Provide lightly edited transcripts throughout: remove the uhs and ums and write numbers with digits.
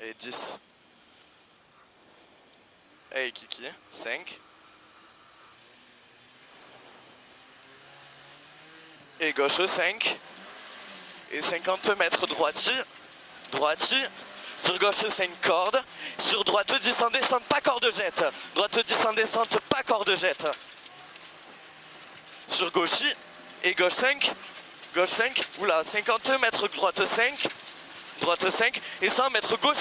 Et 10. Et Kiki, 5. Et gauche 5. Et 50 mètres droitier. Droitier. Sur gauche 5 cordes. Sur droite 10 en descente, pas corde jette. Droite 10 en descente, pas corde jette. Sur gauche. Et gauche 5. Gauche 5. Oula, 50 mètres droite 5. Droite 5. Et 100 mètres gauche.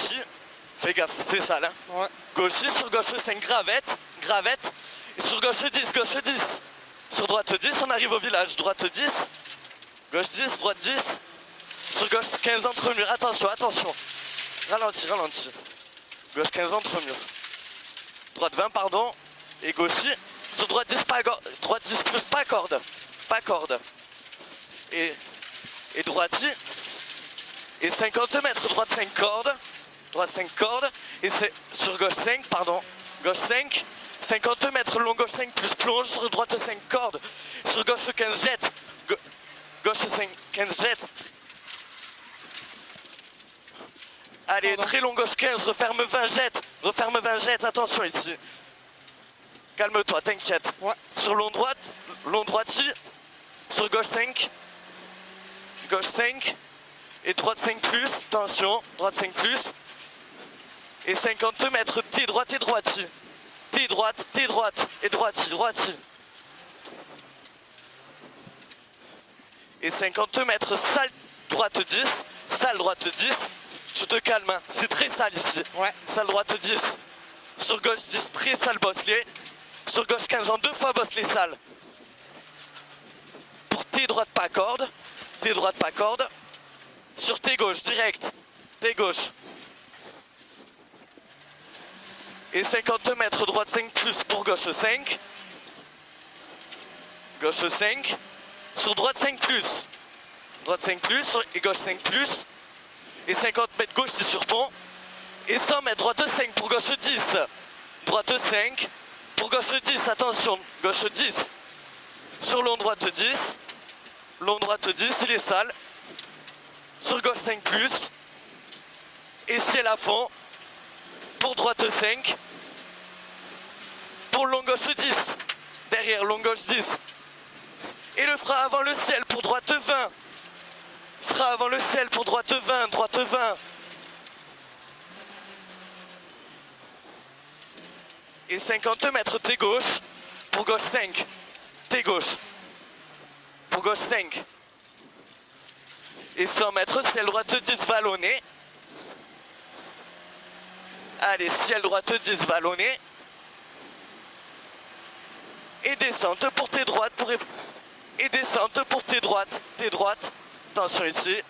Fais gaffe, c'est sale. Hein. Ouais. Gauche, sur gauche 5 gravette. Gravette. Et sur gauche 10, gauche 10. Sur droite 10, on arrive au village. Droite 10. Gauche 10, droite 10. Sur gauche 15 entre murs. Attention, attention. Ralenti, ralenti. Gauche 15 entre murs. Droite 20, pardon. Et gauche. Sur droite 10, pas droite 10 plus, pas corde. Pas corde. Et droite. Et 50 mètres, droite 5 cordes. Droite 5 cordes. Et c'est sur gauche 5, pardon. Gauche 5. 50 mètres, long gauche 5 plus plonge. Sur droite 5 cordes. Sur gauche 15 jette. Gauche 5, 15 jette. Allez, très long gauche 15, referme 20 jette. Referme 20 jette, attention ici. Calme-toi, t'inquiète. Ouais. Sur long droitier. Sur gauche 5. Gauche 5. Et droite 5 plus, attention, droite 5 plus. Et 50 mètres, T droite et droitier. T droite et droitier, droitier. Et 50 mètres, salle droite 10, salle droite 10. Tu te calmes, hein. C'est très sale ici. Ouais. Salle droite 10. Sur gauche 10, très sale bosselé. Sur gauche 15 en 2 fois bosselé sale. Pour T droite pas corde. T droite pas corde. Sur T gauche, direct. T gauche. Et 50 mètres, droite 5 plus pour gauche 5. Gauche 5. Sur droite 5 plus. Droite 5 plus et gauche 5 plus. Et 50 mètres gauche c'est sur pont. Et 100 mètres, droite 5 pour gauche 10. Droite 5 pour gauche 10, attention. Gauche 10. Sur long droite 10. Long droite 10, il est sale. Sur gauche 5 plus. Et ciel à fond. Pour droite 5. Pour long gauche 10. Derrière long gauche 10. Et le frein avant le ciel pour droite 20. Frein avant le ciel pour droite 20. Droite 20. Et 50 mètres T gauche. Pour gauche 5. T gauche. Pour gauche 5. Et 100 mètres ciel droite 10 vallonné. Allez, ciel droite 10 vallonné. Et descente pour T droite. Et descente pour T droite. T droite. Attention ici.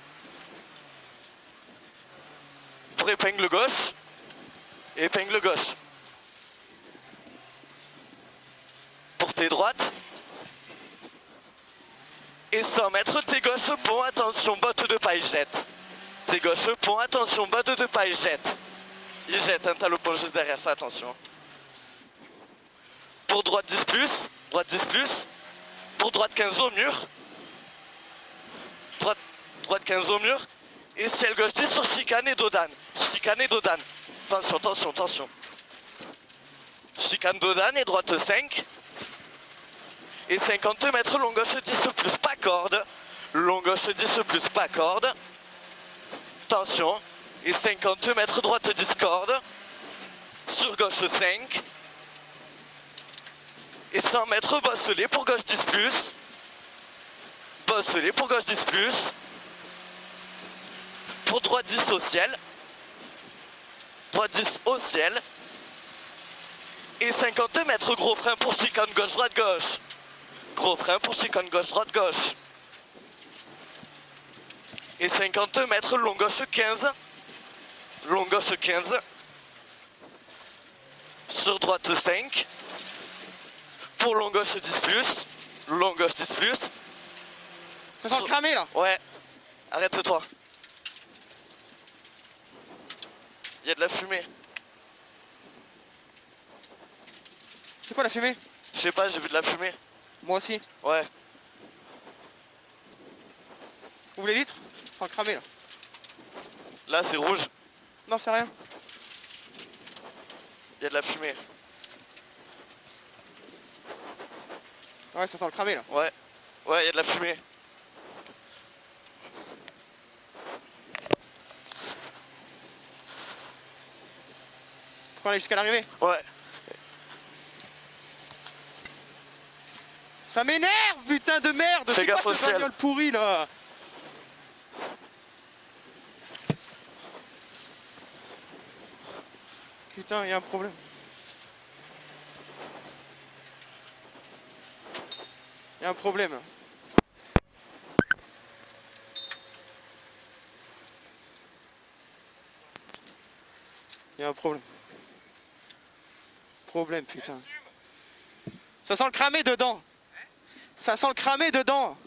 Pour épingle gauche. Épingle gauche. Pour T droite. Et 100 mètres T gauche pont. Attention, botte de paille jette. T gauche pont. Attention, botte de paille jette. Il jette, hein, t'as le pont juste derrière, fais attention. Pour droite 10 plus, droite 10 plus. Pour droite 15 au mur. Droite 15 au mur. Et ciel gauche 10 sur chicane et dodane. Chicane et dodane. Attention, attention, attention. Chicane dodane et droite 5. Et 50 mètres long gauche 10 plus, pas corde. Long gauche 10 plus, pas corde. Attention. Et 50 mètres droite 10 cordes. Sur gauche 5. Et 100 mètres bosselé pour gauche 10 plus. Bosselé pour gauche 10 plus. Pour droite 10 au ciel. Droite 10 au ciel. Et 50 mètres gros frein pour chicane gauche droite gauche. Gros frein pour chicane gauche droite gauche. Et 50 mètres long gauche 15. Long gauche 15. Sur droite 5. Pour long gauche 10 plus. Long gauche 10 plus. Ça sent le cramé là. Ouais. Arrête-toi. Il y a de la fumée. C'est quoi la fumée? Je sais pas, j'ai vu de la fumée. Moi aussi. Ouais. Ouvre les vitres. Ça sent le cramé là. Là c'est rouge. Non, c'est rien. Il y a de la fumée. Ouais, ça sent le cramé là. Ouais. Ouais, il y a de la fumée. Faut qu'on aille jusqu'à l'arrivée. Ouais. Ça m'énerve, putain de merde. Fais C'est gaffe quoi au cette ciel. bagnole pourrie là? Putain, il y a un problème. Il y a un problème. Il y a un problème. Problème, putain. Ça sent le cramé dedans. Ça sent le cramé dedans.